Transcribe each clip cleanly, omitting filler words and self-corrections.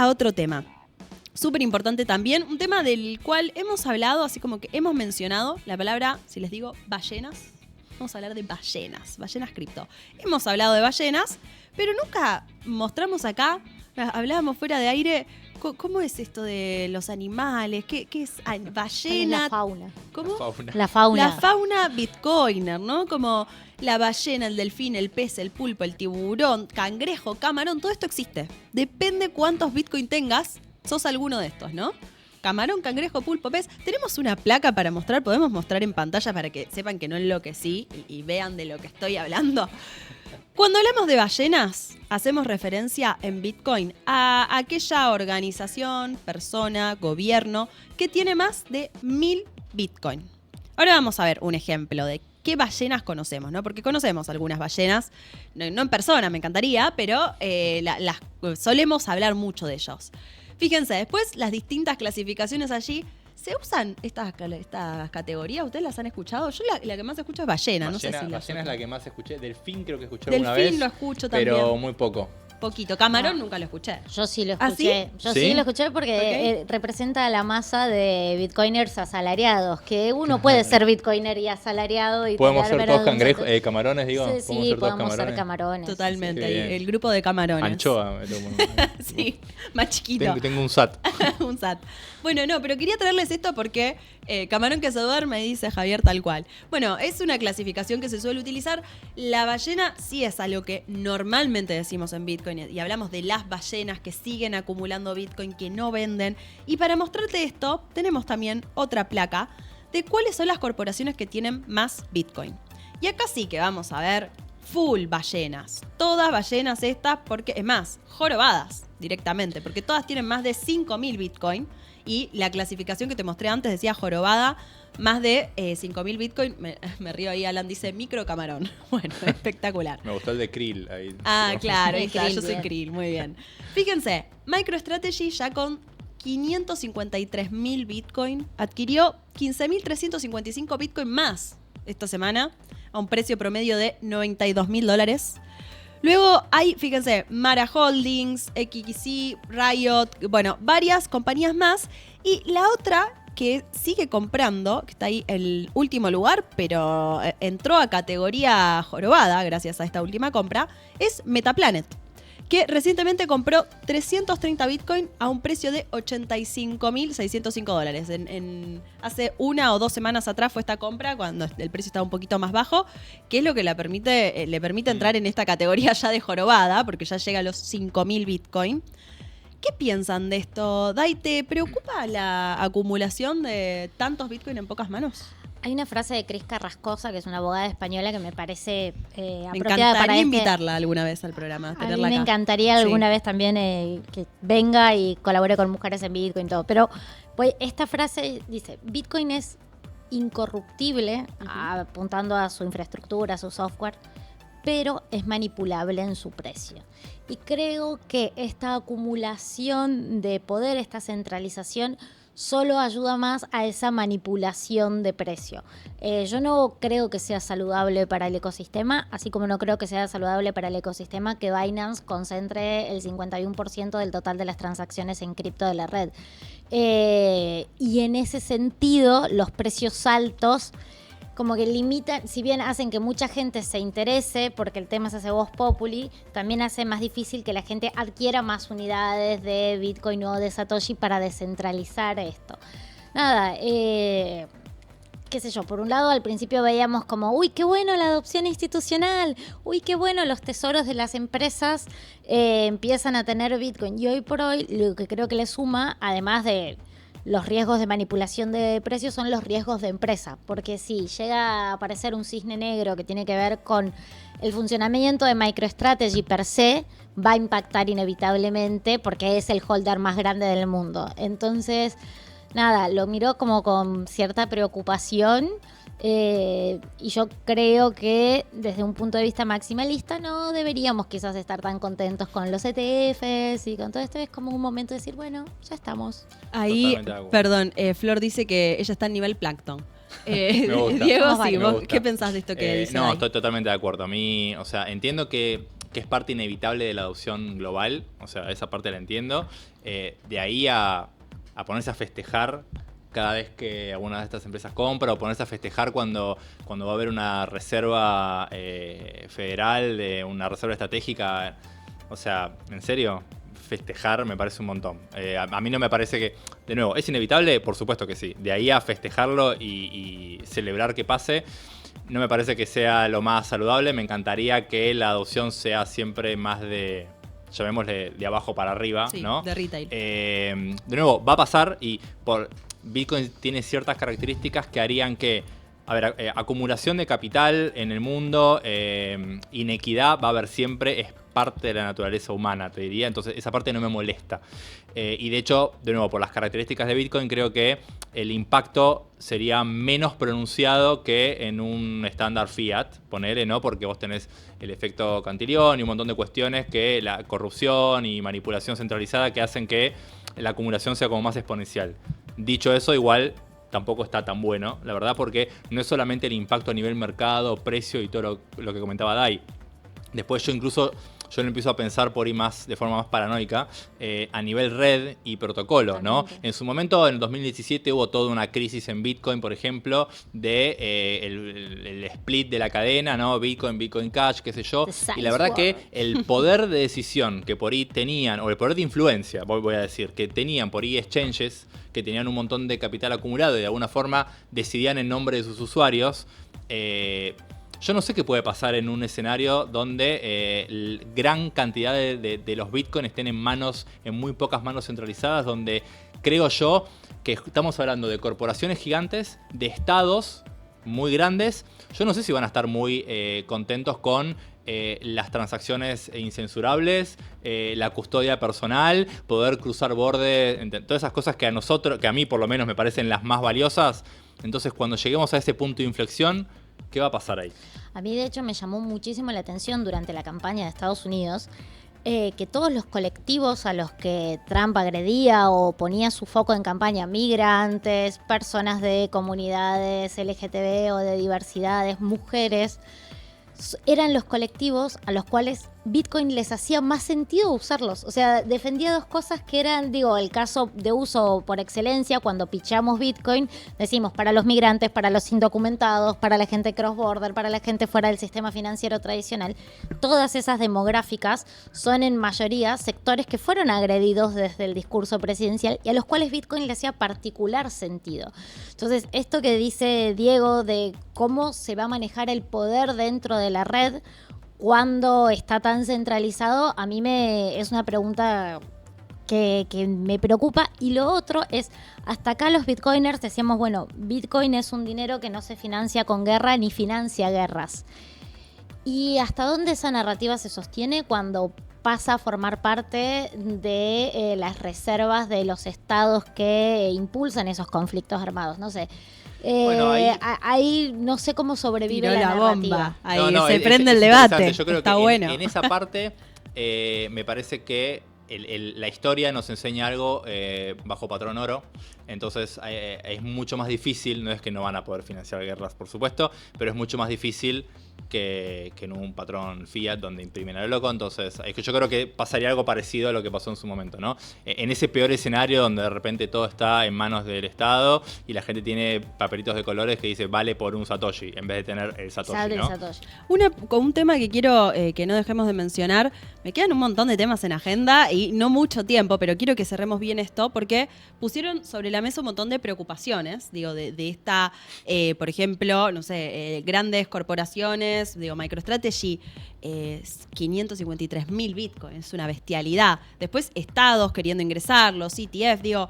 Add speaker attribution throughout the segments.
Speaker 1: a otro tema. Súper importante también, un tema del cual hemos hablado, así como que hemos mencionado la palabra, si les digo ballenas, vamos a hablar de ballenas cripto. Hemos hablado de ballenas, pero nunca mostramos acá, hablábamos fuera de aire, ¿cómo es esto de los animales? ¿Qué es ballena?
Speaker 2: La fauna.
Speaker 1: ¿Cómo?
Speaker 2: La fauna.
Speaker 1: La fauna bitcoiner, ¿no? Como la ballena, el delfín, el pez, el pulpo, el tiburón, cangrejo, camarón, todo esto existe. Depende cuántos bitcoin tengas, sos alguno de estos, ¿no? Camarón, cangrejo, pulpo, pez. Tenemos una placa para mostrar, podemos mostrar en pantalla para que sepan que no enloquecí y vean de lo que estoy hablando. Cuando hablamos de ballenas, hacemos referencia en Bitcoin a aquella organización, persona, gobierno que tiene más de 1000 Bitcoin. Ahora vamos a ver un ejemplo de qué ballenas conocemos, ¿no? Porque conocemos algunas ballenas, no en persona, me encantaría, pero las solemos hablar mucho de ellos. Fíjense, después las distintas clasificaciones allí. ¿Se usan estas categorías? ¿Ustedes las han escuchado? Yo la que más escucho es ballena, no sé si
Speaker 3: ballena es la que más escuché. Delfín creo que escuché alguna vez.
Speaker 1: Delfín lo escucho también.
Speaker 3: Pero muy poco.
Speaker 1: Poquito. Camarón nunca lo escuché.
Speaker 2: Yo sí lo
Speaker 1: ¿Ah,
Speaker 2: escuché.
Speaker 1: sí?
Speaker 2: Yo sí lo escuché porque representa la masa de bitcoiners asalariados. Que uno puede ser bitcoiner y asalariado. Y
Speaker 3: podemos ser todos camarones, digo.
Speaker 2: Sí, podemos ser camarones.
Speaker 1: Totalmente.
Speaker 3: Sí.
Speaker 1: El grupo de camarones.
Speaker 3: Anchoa.
Speaker 1: Sí, más chiquito.
Speaker 3: Tengo un SAT.
Speaker 1: Un SAT. Bueno, no, pero quería traerles esto porque camarón que se duerme, dice Javier, tal cual. Bueno, es una clasificación que se suele utilizar. La ballena sí es algo que normalmente decimos en Bitcoin y hablamos de las ballenas que siguen acumulando Bitcoin, que no venden. Y para mostrarte esto, tenemos también otra placa de cuáles son las corporaciones que tienen más Bitcoin. Y acá sí que vamos a ver full ballenas. Todas ballenas estas, porque es más, jorobadas directamente, porque todas tienen más de 5.000 Bitcoin. Y la clasificación que te mostré antes decía jorobada, más de 5.000 Bitcoin. Me río ahí, Alan dice micro camarón. Bueno, espectacular.
Speaker 3: Me gustó el de Krill. Ahí.
Speaker 1: Claro, ahí está, yo soy
Speaker 2: bien.
Speaker 1: Krill, muy bien. Fíjense, MicroStrategy ya con 553.000 Bitcoin adquirió 15.355 Bitcoin más esta semana a un precio promedio de $92.000. Luego hay, fíjense, Mara Holdings, XQC, Riot, bueno, varias compañías más. Y la otra que sigue comprando, que está ahí en el último lugar, pero entró a categoría jorobada gracias a esta última compra, es Metaplanet, que recientemente compró 330 Bitcoin a un precio de $85.605. Hace 1 o 2 semanas atrás fue esta compra, cuando el precio estaba un poquito más bajo, que es lo que le permite entrar en esta categoría ya de jorobada, porque ya llega a los 5.000 Bitcoin. ¿Qué piensan de esto? Dai, ¿te preocupa la acumulación de tantos Bitcoin en pocas manos?
Speaker 2: Hay una frase de Cris Carrascosa, que es una abogada española que me parece
Speaker 1: Me
Speaker 2: apropiada
Speaker 1: encantaría
Speaker 2: para
Speaker 1: invitarla alguna vez al programa,
Speaker 2: A mí
Speaker 1: tenerla
Speaker 2: me
Speaker 1: acá.
Speaker 2: encantaría
Speaker 1: Sí.
Speaker 2: alguna vez también que venga y colabore con Mujeres en Bitcoin y todo. Pero pues, esta frase dice, Bitcoin es incorruptible, apuntando a su infraestructura, a su software, pero es manipulable en su precio. Y creo que esta acumulación de poder, esta centralización, solo ayuda más a esa manipulación de precio. Yo no creo que sea saludable para el ecosistema, así como no creo que sea saludable para el ecosistema que Binance concentre el 51% del total de las transacciones en cripto de la red. Y en ese sentido, los precios altos como que limitan, si bien hacen que mucha gente se interese porque el tema se hace voz populi, también hace más difícil que la gente adquiera más unidades de Bitcoin o de Satoshi para descentralizar esto. Nada, qué sé yo, por un lado al principio veíamos como, uy, qué bueno la adopción institucional, uy, qué bueno los tesoros de las empresas empiezan a tener Bitcoin. Y hoy por hoy lo que creo que le suma, además de los riesgos de manipulación de precios, son los riesgos de empresa, porque si llega a aparecer un cisne negro que tiene que ver con el funcionamiento de MicroStrategy per se, va a impactar inevitablemente porque es el holder más grande del mundo. Entonces, nada, lo miro como con cierta preocupación y yo creo que desde un punto de vista maximalista no deberíamos quizás estar tan contentos con los ETFs y con todo esto. Es como un momento de decir, bueno, ya estamos.
Speaker 1: Ahí, perdón, Flor dice que ella está en nivel plancton.
Speaker 3: Me gusta.
Speaker 1: Diego, sí,
Speaker 3: Me
Speaker 1: ¿vos
Speaker 3: gusta.
Speaker 1: qué pensás de esto que dice?
Speaker 3: No,
Speaker 1: Dai?
Speaker 3: estoy totalmente de acuerdo. A mí, o sea, entiendo que que es parte inevitable de la adopción global, o sea, esa parte la entiendo. De ahí a ponerse a festejar cada vez que alguna de estas empresas compra, o ponerse a festejar cuando va a haber una reserva federal, una reserva estratégica. O sea, ¿en serio? Festejar me parece un montón. A mí no me parece que... De nuevo, ¿es inevitable? Por supuesto que sí. De ahí a festejarlo y celebrar que pase, no me parece que sea lo más saludable. Me encantaría que la adopción sea siempre más de... llamémosle de abajo para arriba,
Speaker 1: Sí,
Speaker 3: ¿no?
Speaker 1: de retail.
Speaker 3: De nuevo, va a pasar y Bitcoin tiene ciertas características que harían que, a ver, acumulación de capital en el mundo, inequidad va a haber siempre, es parte de la naturaleza humana, te diría. Entonces esa parte no me molesta. Y de hecho, de nuevo, por las características de Bitcoin, creo que el impacto sería menos pronunciado que en un estándar fiat, ponele, ¿no? Porque vos tenés el efecto Cantillon y un montón de cuestiones que la corrupción y manipulación centralizada que hacen que la acumulación sea como más exponencial. Dicho eso, igual tampoco está tan bueno, la verdad, porque no es solamente el impacto a nivel mercado, precio y todo lo que comentaba Dai. Después yo lo empiezo a pensar por ahí de forma más paranoica, a nivel red y protocolo, ¿no? En su momento, en el 2017, hubo toda una crisis en Bitcoin, por ejemplo, de el split de la cadena, ¿no? Bitcoin Cash, qué sé yo. Y la verdad que el poder de decisión que por ahí tenían, o el poder de influencia, voy a decir, que tenían por ahí exchanges, que tenían un montón de capital acumulado y de alguna forma decidían en nombre de sus usuarios, yo no sé qué puede pasar en un escenario donde gran cantidad de los Bitcoin estén en muy pocas manos centralizadas, donde creo yo que estamos hablando de corporaciones gigantes, de estados muy grandes. Yo no sé si van a estar muy contentos con las transacciones incensurables, la custodia personal, poder cruzar bordes, todas esas cosas que a mí por lo menos me parecen las más valiosas. Entonces, cuando lleguemos a ese punto de inflexión, ¿qué va a pasar ahí?
Speaker 2: A mí, de hecho, me llamó muchísimo la atención durante la campaña de Estados Unidos que todos los colectivos a los que Trump agredía o ponía su foco en campaña, migrantes, personas de comunidades LGTB o de diversidades, mujeres, eran los colectivos a los cuales Bitcoin les hacía más sentido usarlos. O sea, defendía dos cosas que eran, el caso de uso por excelencia. Cuando pichamos Bitcoin, decimos para los migrantes, para los indocumentados, para la gente cross-border, para la gente fuera del sistema financiero tradicional. Todas esas demográficas son en mayoría sectores que fueron agredidos desde el discurso presidencial y a los cuales Bitcoin le hacía particular sentido. Entonces, esto que dice Diego de cómo se va a manejar el poder dentro de la red cuando está tan centralizado, a mí es una pregunta que me preocupa. Y lo otro es, hasta acá los bitcoiners decíamos, bueno, Bitcoin es un dinero que no se financia con guerra ni financia guerras. ¿Y hasta dónde esa narrativa se sostiene cuando pasa a formar parte de las reservas de los estados que impulsan esos conflictos armados? No sé.
Speaker 3: Bueno,
Speaker 2: ahí no sé cómo sobrevive la narrativa.
Speaker 1: Bomba. Ahí se prende el debate.
Speaker 3: Yo creo
Speaker 1: está
Speaker 3: que
Speaker 1: bueno.
Speaker 3: En esa parte me parece que la historia nos enseña algo bajo patrón oro. Entonces es mucho más difícil, no es que no van a poder financiar guerras, por supuesto, pero es mucho más difícil que en un patrón fiat donde imprimen a lo loco. Entonces yo creo que pasaría algo parecido a lo que pasó en su momento, ¿no? En ese peor escenario donde de repente todo está en manos del Estado y la gente tiene papelitos de colores que dice vale por un Satoshi en vez de tener el Satoshi, ¿no?
Speaker 1: Con un tema que quiero que no dejemos de mencionar, me quedan un montón de temas en agenda y no mucho tiempo, pero quiero que cerremos bien esto porque pusieron sobre la mesa un montón de preocupaciones, de esta, por ejemplo, no sé, grandes corporaciones, MicroStrategy, 553.000 bitcoins, es una bestialidad. Después estados queriendo ingresar, los ETF,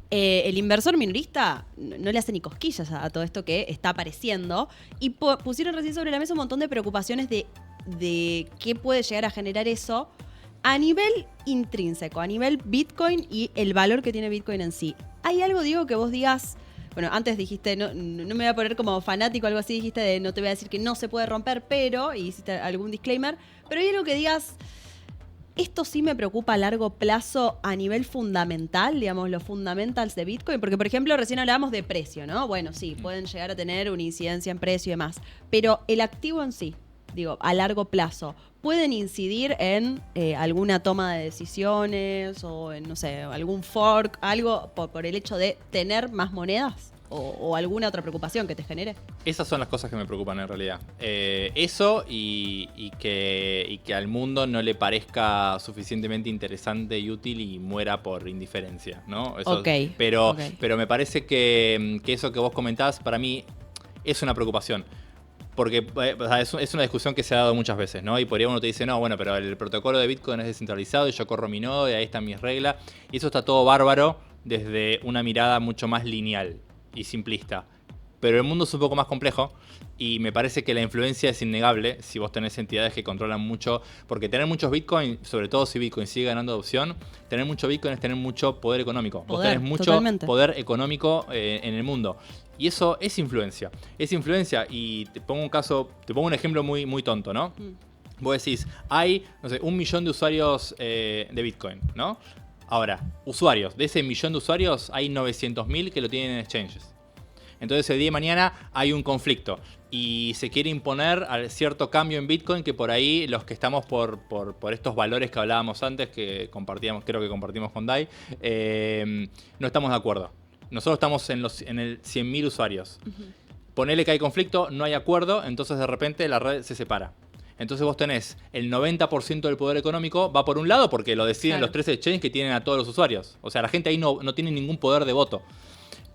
Speaker 1: el inversor minorista no le hace ni cosquillas a todo esto que está apareciendo y pusieron recién sobre la mesa un montón de preocupaciones de qué puede llegar a generar eso a nivel intrínseco, a nivel Bitcoin y el valor que tiene Bitcoin en sí. ¿Hay algo, Diego, que vos digas? Bueno, antes dijiste, no me voy a poner como fanático o algo así, dijiste de no te voy a decir que no se puede romper, pero, y hiciste algún disclaimer, pero hay algo que digas, esto sí me preocupa a largo plazo a nivel fundamental, los fundamentals de Bitcoin, porque por ejemplo recién hablábamos de precio, ¿no? Bueno, sí, pueden llegar a tener una incidencia en precio y demás, pero el activo en sí, digo, a largo plazo, ¿pueden incidir en alguna toma de decisiones o en, no sé, algún fork, algo por el hecho de tener más monedas? ¿O alguna otra preocupación que te genere?
Speaker 3: Esas son las cosas que me preocupan en realidad. Eso y que al mundo no le parezca suficientemente interesante y útil y muera por indiferencia, ¿no? Eso,
Speaker 1: Ok.
Speaker 3: Pero me parece que eso que vos comentás para mí es una preocupación. Porque o sea, es una discusión que se ha dado muchas veces, ¿no? Y por ahí uno te dice, no, bueno, pero el protocolo de Bitcoin es descentralizado y yo corro mi nodo y ahí están mis reglas. Y eso está todo bárbaro desde una mirada mucho más lineal y simplista. Pero el mundo es un poco más complejo y me parece que la influencia es innegable si vos tenés entidades que controlan mucho. Porque tener muchos Bitcoin, sobre todo si Bitcoin sigue ganando adopción, tener mucho Bitcoin es tener mucho poder económico. Vos tenés mucho
Speaker 1: totalmente.
Speaker 3: poder económico en el mundo. Y eso es influencia. Es influencia y te pongo un ejemplo muy, muy tonto, ¿no? Vos decís, hay, no sé, 1 millón de usuarios de Bitcoin, ¿no? Ahora, usuarios. De ese 1 millón de usuarios hay 900.000 que lo tienen en exchanges. Entonces el día de mañana hay un conflicto y se quiere imponer cierto cambio en Bitcoin que por ahí los que estamos por estos valores que hablábamos antes, que creo que compartimos con Dai, no estamos de acuerdo. Nosotros estamos en el 100.000 usuarios. Ponele que hay conflicto, no hay acuerdo, entonces de repente la red se separa. Entonces vos tenés el 90% del poder económico va por un lado porque lo deciden
Speaker 1: Claro.
Speaker 3: los 3 exchanges que tienen a todos los usuarios. O sea, la gente ahí no tiene ningún poder de voto.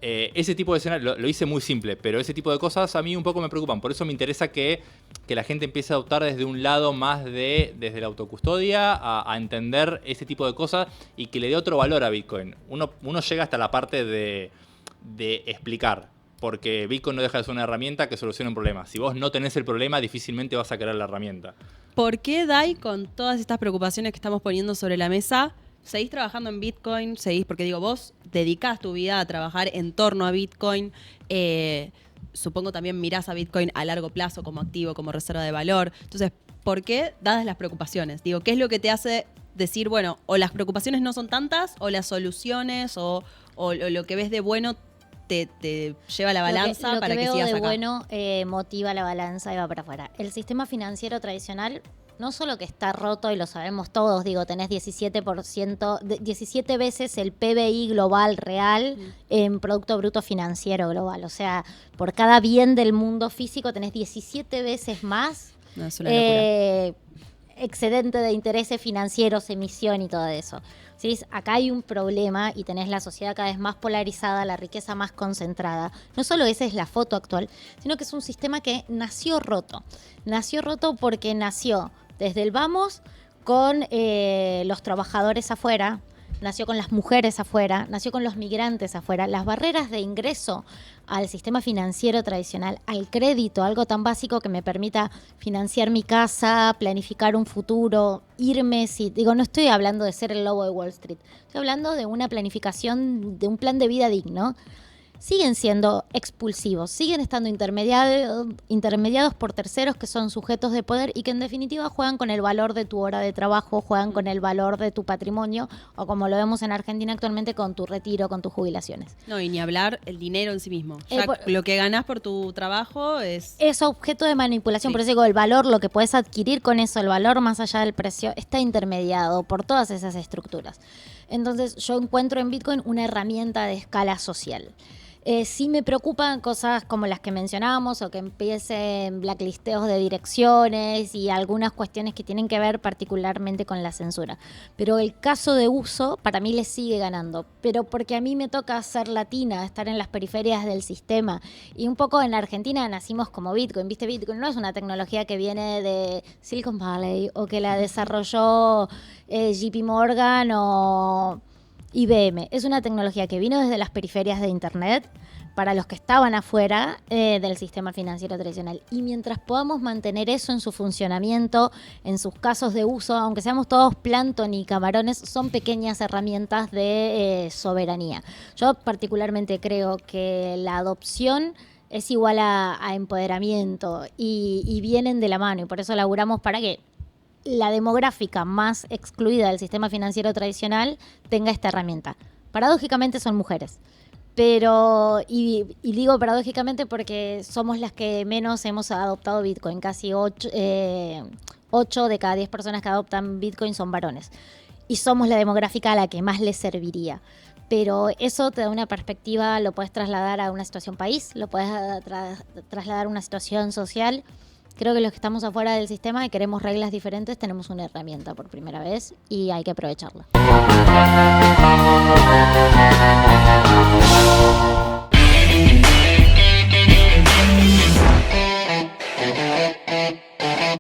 Speaker 3: Ese tipo de escenario, lo hice muy simple, pero ese tipo de cosas a mí un poco me preocupan. Por eso me interesa que la gente empiece a adoptar desde un lado más desde la autocustodia, a entender ese tipo de cosas y que le dé otro valor a Bitcoin. Uno llega hasta la parte de explicar, porque Bitcoin no deja de ser una herramienta que soluciona un problema. Si vos no tenés el problema, difícilmente vas a querer la herramienta.
Speaker 1: ¿Por qué, Dai, con todas estas preocupaciones que estamos poniendo sobre la mesa, seguís trabajando en Bitcoin? Porque digo, vos dedicás tu vida a trabajar en torno a Bitcoin. Supongo también mirás a Bitcoin a largo plazo como activo, como reserva de valor. Entonces, ¿por qué, dadas las preocupaciones? Digo, ¿qué es lo que te hace decir, bueno, o las preocupaciones no son tantas, o las soluciones, o lo que ves de bueno te lleva la balanza para que sigas
Speaker 2: de
Speaker 1: acá?
Speaker 2: bueno motiva la balanza y va para afuera. El sistema financiero tradicional no solo que está roto, y lo sabemos todos, digo, tenés 17 veces el PBI global real en Producto Bruto Financiero global. O sea, por cada bien del mundo físico tenés 17 veces más
Speaker 1: No, es una locura.
Speaker 2: excedente de intereses financieros, emisión y todo eso. ¿Sí? Acá hay un problema y tenés la sociedad cada vez más polarizada, la riqueza más concentrada. No solo esa es la foto actual, sino que es un sistema que nació roto. Nació roto porque nació desde el vamos con los trabajadores afuera, nació con las mujeres afuera, nació con los migrantes afuera. Las barreras de ingreso al sistema financiero tradicional, al crédito, algo tan básico que me permita financiar mi casa, planificar un futuro, irme. No estoy hablando de ser el lobo de Wall Street, estoy hablando de una planificación, de un plan de vida digno. Siguen siendo expulsivos, siguen estando intermediados por terceros que son sujetos de poder y que en definitiva juegan con el valor de tu hora de trabajo, juegan con el valor de tu patrimonio, o como lo vemos en Argentina actualmente, con tu retiro, con tus jubilaciones.
Speaker 1: No, y ni hablar el dinero en sí mismo. Ya lo que ganás por tu trabajo es
Speaker 2: objeto de manipulación.
Speaker 1: Sí.
Speaker 2: Por eso digo, el valor, lo que puedes adquirir con eso, el valor más allá del precio, está intermediado por todas esas estructuras. Entonces yo encuentro en Bitcoin una herramienta de escala social. Sí me preocupan cosas como las que mencionábamos, o que empiecen blacklisteos de direcciones y algunas cuestiones que tienen que ver particularmente con la censura. Pero el caso de uso para mí le sigue ganando. Pero porque a mí me toca ser latina, estar en las periferias del sistema. Y un poco en la Argentina nacimos como Bitcoin. ¿Viste? Bitcoin no es una tecnología que viene de Silicon Valley o que la desarrolló JP Morgan o IBM. Es una tecnología que vino desde las periferias de Internet para los que estaban afuera del sistema financiero tradicional. Y mientras podamos mantener eso en su funcionamiento, en sus casos de uso, aunque seamos todos plancton y camarones, son pequeñas herramientas de soberanía. Yo particularmente creo que la adopción es igual a empoderamiento y vienen de la mano, y por eso laburamos para que la demográfica más excluida del sistema financiero tradicional tenga esta herramienta. Paradójicamente son mujeres, Pero, y digo paradójicamente porque somos las que menos hemos adoptado Bitcoin. Casi 8 de cada 10 personas que adoptan Bitcoin son varones. Y somos la demográfica a la que más les serviría. Pero eso te da una perspectiva, lo puedes trasladar a una situación país, lo puedes trasladar a una situación social. Creo que los que estamos afuera del sistema y queremos reglas diferentes, tenemos una herramienta por primera vez y hay que aprovecharla.